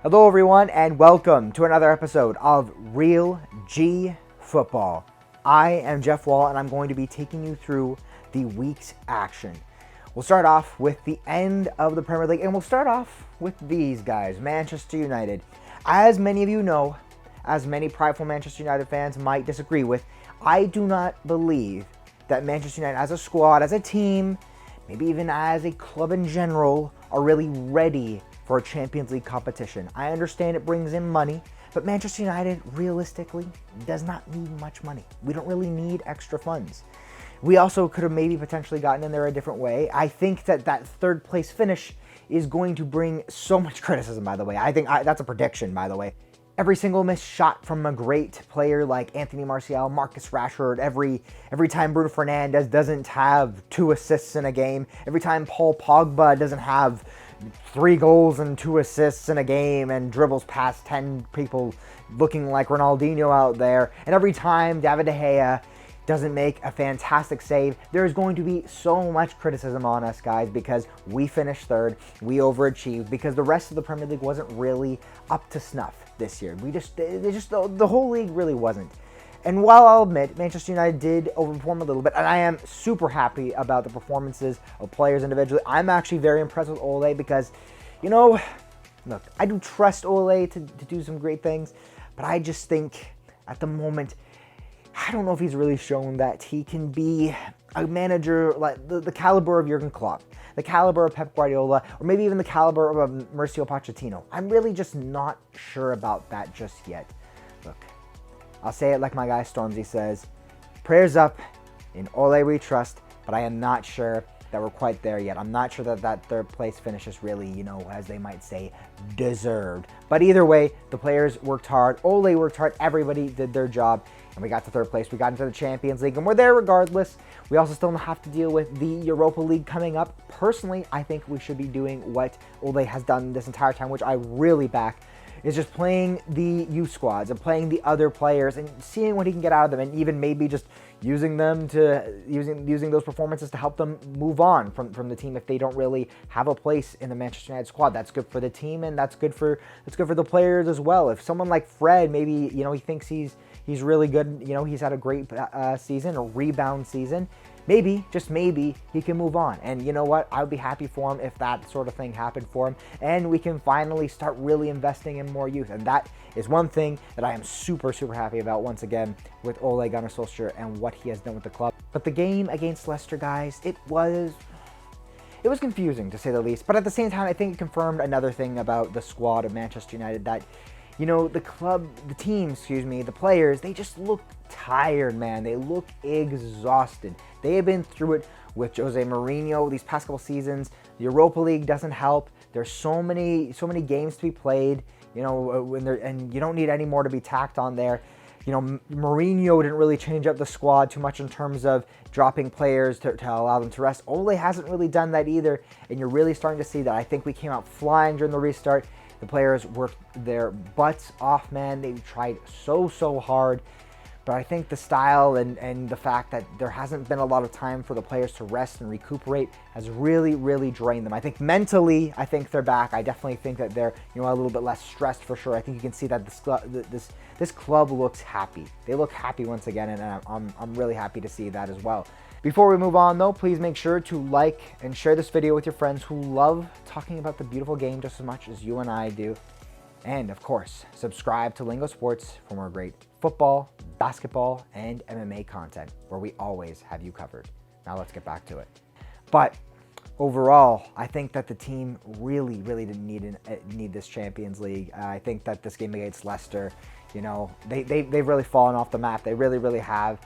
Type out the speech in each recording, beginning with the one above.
Hello everyone and welcome to another episode of Real G Football. I am Jeff Wall and I'm going to be taking you through the week's action. We'll start off with the end of the Premier League and we'll start off with these guys, Manchester United. As many of you know, as many prideful Manchester United fans might disagree with, I do not believe that Manchester United as a squad, as a team, maybe even as a club in general, are really ready for a Champions League competition. I understand it brings in money, but Manchester United realistically does not need much money. We don't really need extra funds. We also could have maybe potentially gotten in there a different way. I think that third place finish is going to bring so much criticism, by the way. That's a prediction, by the way. Every single missed shot from a great player like Anthony Martial, Marcus Rashford, every time Bruno Fernandes doesn't have 2 assists in a game, every time Paul Pogba doesn't have 3 goals and 2 assists in a game and dribbles past 10 people looking like Ronaldinho out there, and every time David De Gea doesn't make a fantastic save, there's going to be so much criticism on us, guys, because we finished third, we overachieved, because the rest of the Premier League wasn't really up to snuff this year. The whole league really wasn't. And while I'll admit Manchester United did overperform a little bit, and I am super happy about the performances of players individually, I'm actually very impressed with Ole because, look, I do trust Ole to do some great things, but I just think at the moment, I don't know if he's really shown that he can be a manager like the caliber of Jurgen Klopp, the caliber of Pep Guardiola, or maybe even the caliber of Mauricio Pochettino. I'm really just not sure about that just yet. Look, I'll say it like my guy Stormzy says, prayers up, in Ole we trust, but I am not sure that we're quite there yet. I'm not sure that third place finish is really, as they might say, deserved. But either way, the players worked hard, Ole worked hard, everybody did their job, and we got to third place. We got into the Champions League, and we're there regardless. We also still have to deal with the Europa League coming up. Personally, I think we should be doing what Ole has done this entire time, which I really back, is just playing the youth squads and playing the other players and seeing what he can get out of them, and even maybe just using those performances to help them move on from the team if they don't really have a place in the Manchester United squad. That's good for the team, and that's good for the players as well. If someone like Fred, maybe he thinks he's really good, he's had a great season, a rebound season, maybe, just maybe, he can move on. And you know what? I would be happy for him if that sort of thing happened for him, and we can finally start really investing in more youth. And that is one thing that I am super, super happy about, once again, with Ole Gunnar Solskjaer and what he has done with the club. But the game against Leicester, guys, it was confusing, to say the least. But at the same time, I think it confirmed another thing about the squad of Manchester United, that the players, they just look tired, man. They look exhausted. They have been through it with Jose Mourinho these past couple seasons. The Europa League doesn't help. There's so many games to be played, and you don't need any more to be tacked on there. Mourinho didn't really change up the squad too much in terms of dropping players to allow them to rest. Ole hasn't really done that either, and you're really starting to see that. I think we came out flying during the restart. The players worked their butts off, man. They tried so hard. But I think the style and the fact that there hasn't been a lot of time for the players to rest and recuperate has really, really drained them. I think mentally, they're back. I definitely think that they're a little bit less stressed for sure. I think you can see that this club looks happy. They look happy once again, and I'm really happy to see that as well. Before we move on, though, please make sure to like and share this video with your friends who love talking about the beautiful game just as much as you and I do. And, of course, subscribe to Lingo Sports for more great football, basketball, and MMA content, where we always have you covered. Now let's get back to it. But overall, I think that the team really didn't need this Champions League. I think that this game against Leicester, they've really fallen off the map. They really have.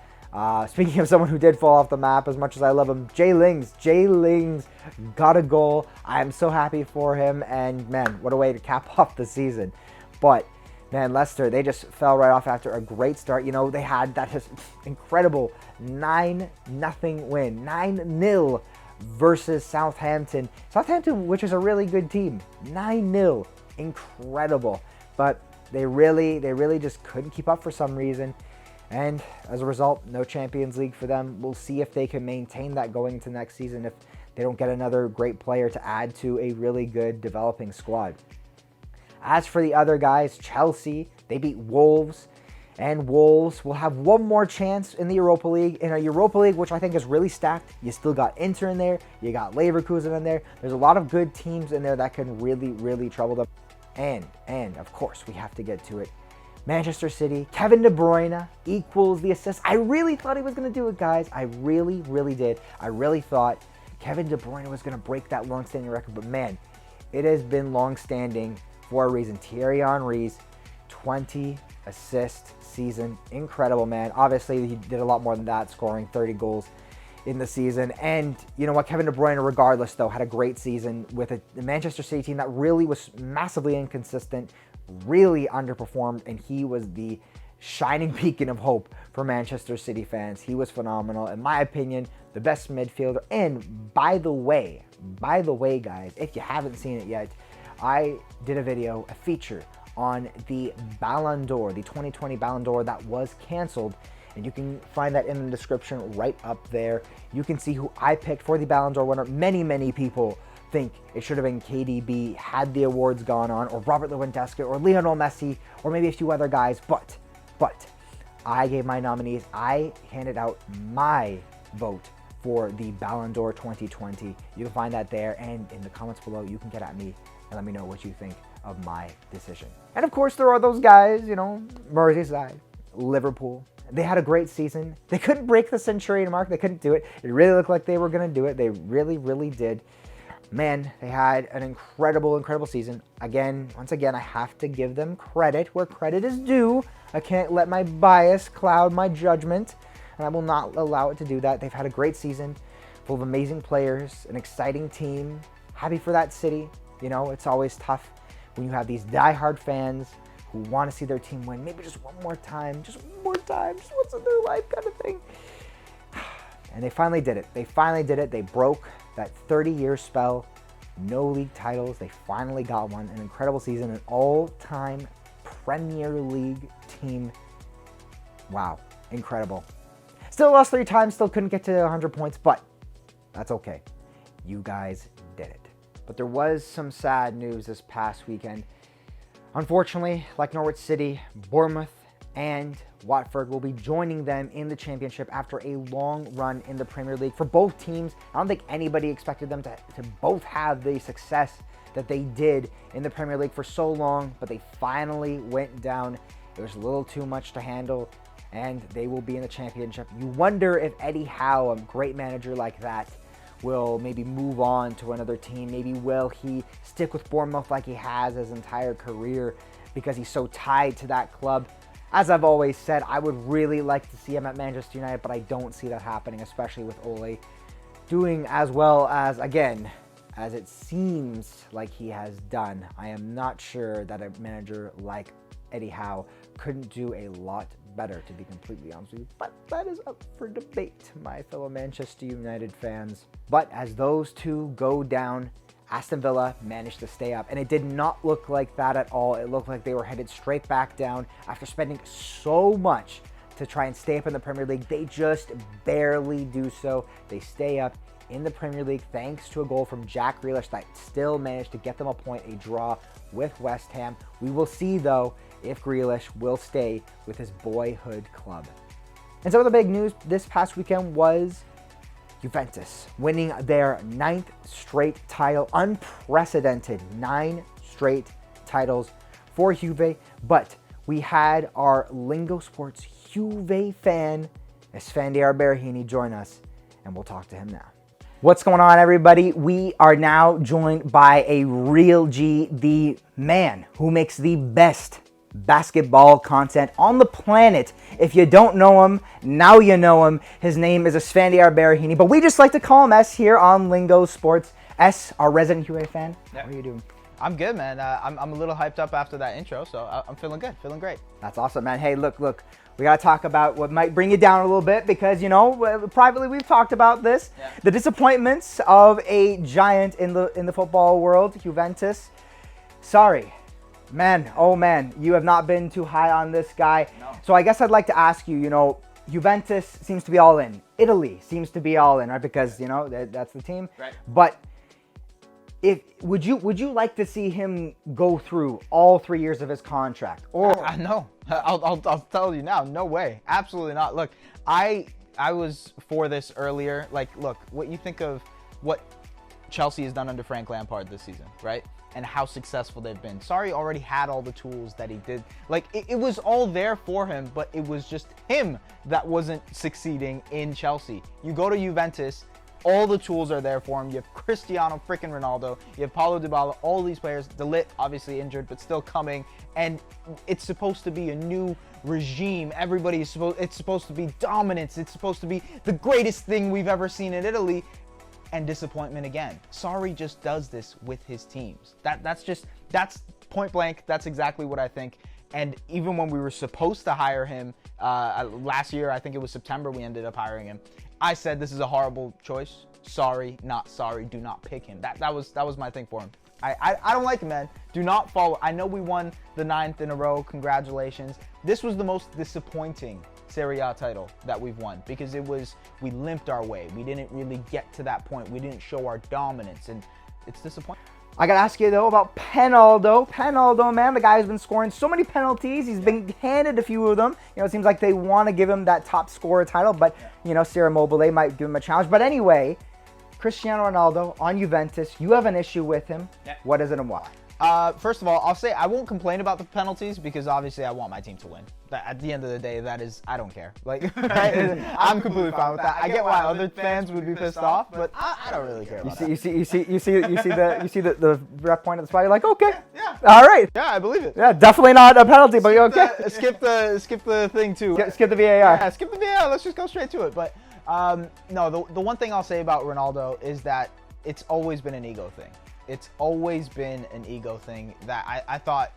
Speaking of someone who did fall off the map, as much as I love him, Jay Lings got a goal. I am so happy for him, and man, what a way to cap off the season. But man, Leicester, they just fell right off after a great start. They had that just incredible 9-0 win, 9-0 versus Southampton. Southampton, which is a really good team, 9-0, incredible. But they really just couldn't keep up for some reason. And as a result, no Champions League for them. We'll see if they can maintain that going into next season if they don't get another great player to add to a really good developing squad. As for the other guys, Chelsea, they beat Wolves. And Wolves will have one more chance in the Europa League. In a Europa League, which I think is really stacked. You still got Inter in there. You got Leverkusen in there. There's a lot of good teams in there that can really, really trouble them. And of course, we have to get to it. Manchester City, Kevin De Bruyne equals the assist. I really thought he was going to do it, guys. I really, really did. I really thought Kevin De Bruyne was going to break that long-standing record. But man, it has been long-standing for a reason. Thierry Henry's 20 assist season. Incredible, man. Obviously, he did a lot more than that, scoring 30 goals in the season. And you know what? Kevin De Bruyne, regardless, though, had a great season with a Manchester City team that really was massively inconsistent, really underperformed, and he was the shining beacon of hope for Manchester City fans. He was phenomenal. In my opinion, the best midfielder. And by the way, guys, if you haven't seen it yet, I did a video, a feature on the Ballon d'Or, the 2020 Ballon d'Or that was canceled. And you can find that in the description right up there. You can see who I picked for the Ballon d'Or winner. Many people think it should have been KDB had the awards gone on, or Robert Lewandowski, or Lionel Messi, or maybe a few other guys. But I gave my nominees. I handed out my vote for the Ballon d'Or 2020. You can find that there, and in the comments below, you can get at me and let me know what you think of my decision. And of course, there are those guys, you know, Merseyside, Liverpool. They had a great season. They couldn't break the centurion mark. They couldn't do it. It really looked like they were going to do it. They really, really did. Man, they had an incredible season. Once again, I have to give them credit where credit is due. I can't let my bias cloud my judgment, and I will not allow it to do that. They've had a great season, full of amazing players, an exciting team. Happy for that city. You know, it's always tough when you have these diehard fans who want to see their team win, maybe just one more time, just once in their life kind of thing. And they finally did it. They broke that 30-year spell. No league titles. They finally got one. An incredible season. An all-time Premier League team. Wow. Incredible. Still lost 3 times. Still couldn't get to 100 points, but that's okay. You guys did it. But there was some sad news this past weekend. Unfortunately, like Norwich City, Bournemouth and Watford will be joining them in the championship after a long run in the Premier League. For both teams, I don't think anybody expected them to both have the success that they did in the Premier League for so long, but they finally went down. It was a little too much to handle, and they will be in the championship. You wonder if Eddie Howe, a great manager like that, will maybe move on to another team. Maybe will he stick with Bournemouth like he has his entire career because he's so tied to that club. As I've always said, I would really like to see him at Manchester United, but I don't see that happening, especially with Ole doing as well as, again, as it seems like he has done. I am not sure that a manager like Eddie Howe couldn't do a lot better, to be completely honest with you. But that is up for debate, my fellow Manchester United fans. But as those two go down, Aston Villa managed to stay up, and it did not look like that at all. It looked like they were headed straight back down after spending so much to try and stay up in the Premier League. They just barely do so. They stay up in the Premier League thanks to a goal from Jack Grealish that still managed to get them a point, a draw with West Ham. We will see, though, if Grealish will stay with his boyhood club. And some of the big news this past weekend was Juventus winning their 9th straight title. Unprecedented 9 straight titles for Juve. But we had our Lingo Sports Juve fan, Sandra Bland, join us, and we'll talk to him now. What's going on, everybody? We are now joined by a real G, the man who makes the best basketball content on the planet. If you don't know him, now you know him. His name is Sandra Bland, but we just like to call him S here on Lingo Sports. S, our resident Juve fan. Yeah. How are you doing? I'm good, man. I'm a little hyped up after that intro, so I'm feeling good, feeling great. That's awesome, man. Hey, look. We got to talk about what might bring you down a little bit because, you know, privately we've talked about this. Yeah. The disappointments of a giant in the football world, Juventus. Sorry. Man, oh man, you have not been too high on this guy. No. So I guess I'd like to ask you, you know, Juventus seems to be all in. Italy seems to be all in, right? Because, you know, that's the team. Right. But Would you like to see him go through all 3 years of his contract? Or I know. I'll tell you now. No way. Absolutely not. Look, I was for this earlier. Like, look, what you think of what Chelsea has done under Frank Lampard this season, right? And how successful they've been. Sarri already had all the tools that he did. Like, it was all there for him, but it was just him that wasn't succeeding in Chelsea. You go to Juventus, all the tools are there for him. You have Cristiano freaking Ronaldo. You have Paulo Dybala. All these players. De Ligt, obviously injured, but still coming. And it's supposed to be a new regime. It's supposed to be dominance. It's supposed to be the greatest thing we've ever seen in Italy. And disappointment again. Sarri just does this with his teams. That's point blank. That's exactly what I think. And even when we were supposed to hire him last year, I think it was September, we ended up hiring him. I said this is a horrible choice. Sorry, not sorry. Do not pick him. That was my thing for him. I don't like him, man. Do not follow. I know we won the 9th in a row. Congratulations. This was the most disappointing Serie A title that we've won because we limped our way. We didn't really get to that point. We didn't show our dominance, and it's disappointing. I gotta ask you though about Penaldo. Penaldo, man, the guy who's been scoring so many penalties. He's been handed a few of them. It seems like they want to give him that top scorer title, but Ciro Immobile might give him a challenge. But anyway, Cristiano Ronaldo on Juventus. You have an issue with him. Yeah. What is it and why? First of all, I'll say I won't complain about the penalties because obviously I want my team to win. At the end of the day, I don't care. Like, I'm completely fine with that. I get why other fans would be pissed off, but I don't really care about that. You see the ref point at the spot. You're like, okay, yeah, all right, yeah, I believe it. Yeah, definitely not a penalty, but you're okay. Skip the thing too. Skip the VAR. Yeah, skip the VAR. Let's just go straight to it. But no, the one thing I'll say about Ronaldo is that it's always been an ego thing. It's always been an ego thing that I thought,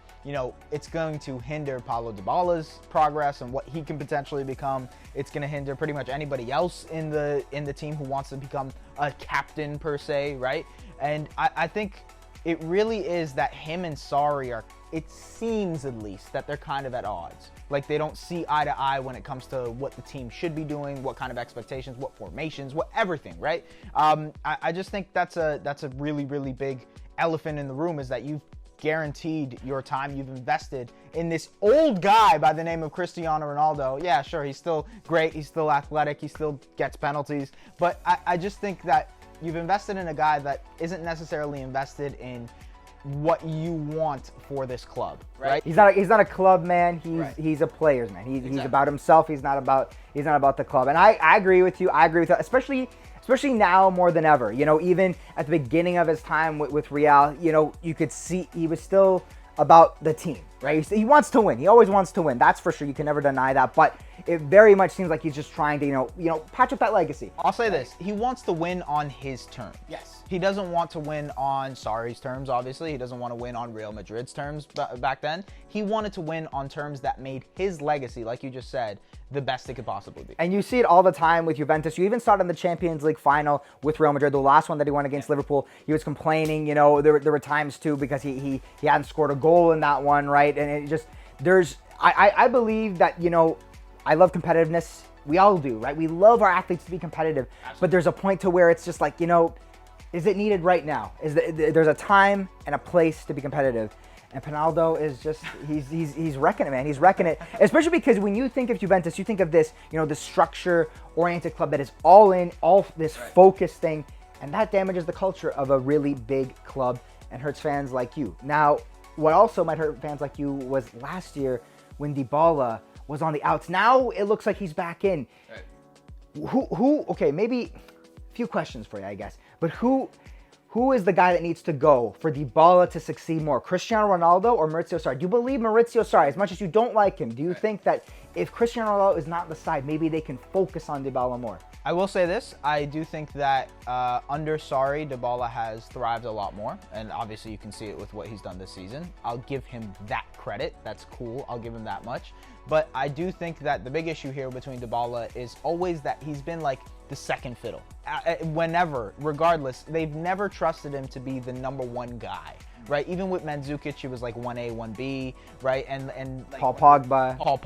it's going to hinder Paulo Dybala's progress and what he can potentially become. It's going to hinder pretty much anybody else in the team who wants to become a captain per se, right? And I think it really is that him and Sarri are, it seems at least, that they're kind of at odds. Like they don't see eye to eye when it comes to what the team should be doing, what kind of expectations, what formations, what everything, right? I just think that's a really, really big elephant in the room, is that you've guaranteed your time, you've invested in this old guy by the name of Cristiano Ronaldo. Yeah, sure, he's still great, he's still athletic, he still gets penalties, but I just think that you've invested in a guy that isn't necessarily invested in what you want for this club, right? He's not a club man. He's a player's man. He's about himself. He's not about the club. And I agree with you. I agree with that, especially now more than ever. Even at the beginning of his time with Real, you could see he was still about the team, right? He wants to win. He always wants to win. That's for sure. You can never deny that. But it very much seems like he's just trying to, patch up that legacy. I'll say this. He wants to win on his terms. Yes. He doesn't want to win on Sarri's terms, obviously. He doesn't want to win on Real Madrid's terms back then. He wanted to win on terms that made his legacy, like you just said, the best it could possibly be. And you see it all the time with Juventus. You even saw it in the Champions League final with Real Madrid, the last one that he won against Liverpool. He was complaining, there were times too because he hadn't scored a goal in that one, right? And it just, I believe that, I love competitiveness. We all do, right? We love our athletes to be competitive. Absolutely. But there's a point to where it's just like, is it needed right now? There's a time and a place to be competitive. And Penaldo is just, he's wrecking it, man. He's wrecking it. Especially because when you think of Juventus, you think of this, the structure-oriented club that is all in, all this focused thing. And that damages the culture of a really big club and hurts fans like you. Now, what also might hurt fans like you was last year when Dybala was on the outs. Now it looks like he's back in. Right. Okay, maybe a few questions for you, I guess. But who is the guy that needs to go for Dybala to succeed more? Cristiano Ronaldo or Maurizio Sarri? Do you believe Maurizio Sarri, as much as you don't like him, do you think that if Cristiano Ronaldo is not on the side, maybe they can focus on Dybala more? I will say this. I do think that under Sarri, Dybala has thrived a lot more. And obviously you can see it with what he's done this season. I'll give him that credit. That's cool. I'll give him that much. But I do think that the big issue here between Dybala is always that he's been like the second fiddle. Whenever, regardless, they've never trusted him to be the number one guy, right? Even with Mandzukic, it was like 1A, 1B, right? And like Paul Pogba, 1A,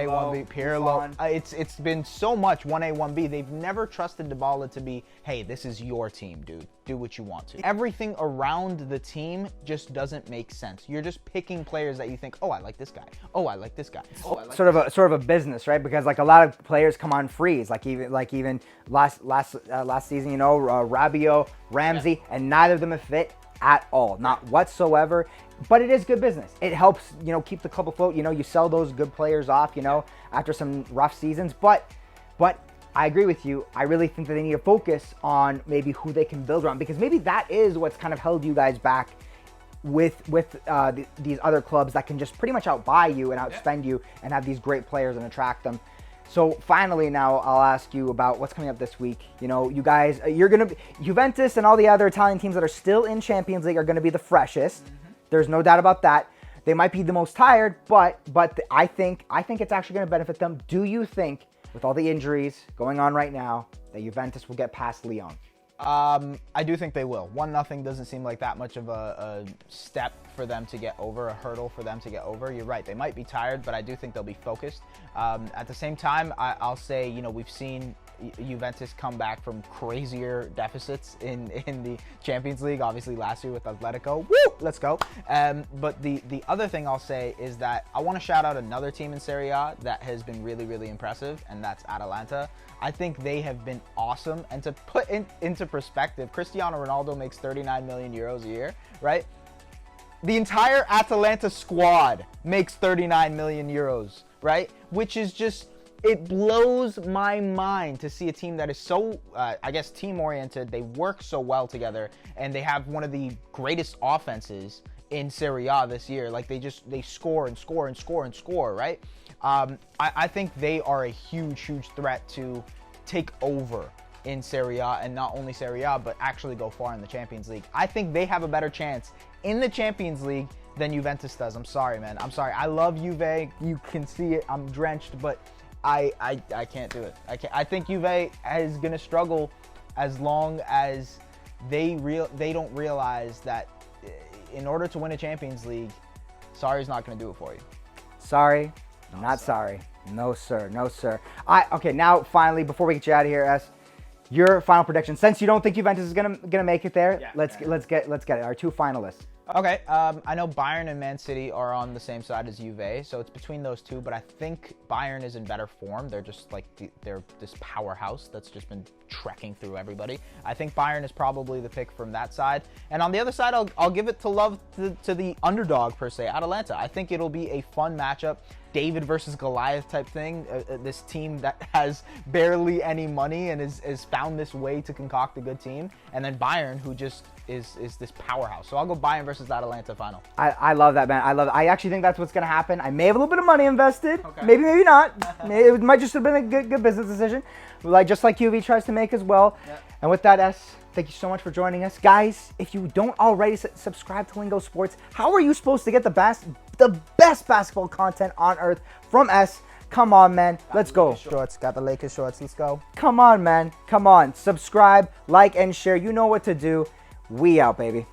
1B, Pirlo. It's been so much 1A, 1B. They've never trusted Dybala to be, hey, this is your team, dude. Do what you want to. Everything around the team just doesn't make sense. You're just picking players that you think, oh, I like this guy. Oh, I like this guy. Oh, I like sort of a business, right? Because like a lot of players come on freeze, like even last season, Rabiot, Ramsey, and neither of them have fit at all, not whatsoever. But it is good business. It helps, keep the club afloat. You sell those good players off, after some rough seasons. But I agree with you. I really think that they need to focus on maybe who they can build around, because maybe that is what's kind of held you guys back with these other clubs that can just pretty much outbuy you and outspend you and have these great players and attract them. So finally, now I'll ask you about what's coming up this week. You guys, Juventus and all the other Italian teams that are still in Champions League are going to be the freshest. There's no doubt about that. They might be the most tired, but I think it's actually going to benefit them. Do you think, with all the injuries going on right now, that Juventus will get past Lyon? I do think they will. 1-0 doesn't seem like that much of a step for them to get over, a hurdle for them to get over. You're right. They might be tired, but I do think they'll be focused. At the same time, I'll say, we've seen Juventus come back from crazier deficits in the Champions League, obviously last year with Atletico. Woo! Let's go. But the other thing I'll say is that I want to shout out another team in Serie A that has been really, really impressive, and that's Atalanta. I think they have been awesome. And to put into perspective, Cristiano Ronaldo makes 39 million euros a year, right? The entire Atalanta squad makes 39 million euros, right? Which is just, it blows my mind to see a team that is so, team-oriented. They work so well together, and they have one of the greatest offenses in Serie A this year. Like, they score and score and score and score, right? I think they are a huge, huge threat to take over in Serie A, and not only Serie A, but actually go far in the Champions League. I think they have a better chance in the Champions League than Juventus does. I'm sorry, man. I'm sorry. I love Juve. You can see it. I'm drenched, but I can't do it. I think Juve is going to struggle as long as they don't realize that in order to win a Champions League, Sarri's not going to do it for you. Sorry, not sorry. No, sir. No, sir. Okay, now finally, before we get you out of here, your final prediction. Since you don't think Juventus is gonna make it there, let's get it. Our two finalists. Okay, I know Bayern and Man City are on the same side as Juve, so it's between those two, but I think Bayern is in better form. They're just like, they're this powerhouse that's just been trekking through everybody. I think Bayern is probably the pick from that side. And on the other side, I'll give it to the underdog, per se, Atalanta. I think it'll be a fun matchup. David versus Goliath type thing. This team that has barely any money and has found this way to concoct a good team. And then Bayern, who just is this powerhouse. So I'll go Bayern versus Atalanta final. I love that, man. I love it. I actually think that's what's going to happen. I may have a little bit of money invested. Okay. Maybe not. It might just have been a good business decision. Just like Juve tries to make as well. Yep. And with that, thank you so much for joining us. Guys, if you don't already subscribe to Lingo Sports, how are you supposed to get the best basketball content on earth from S? Come on, man. Let's go. Got the Lakers shorts. Let's go. Come on, man. Come on. Subscribe, like, and share. You know what to do. We out, baby.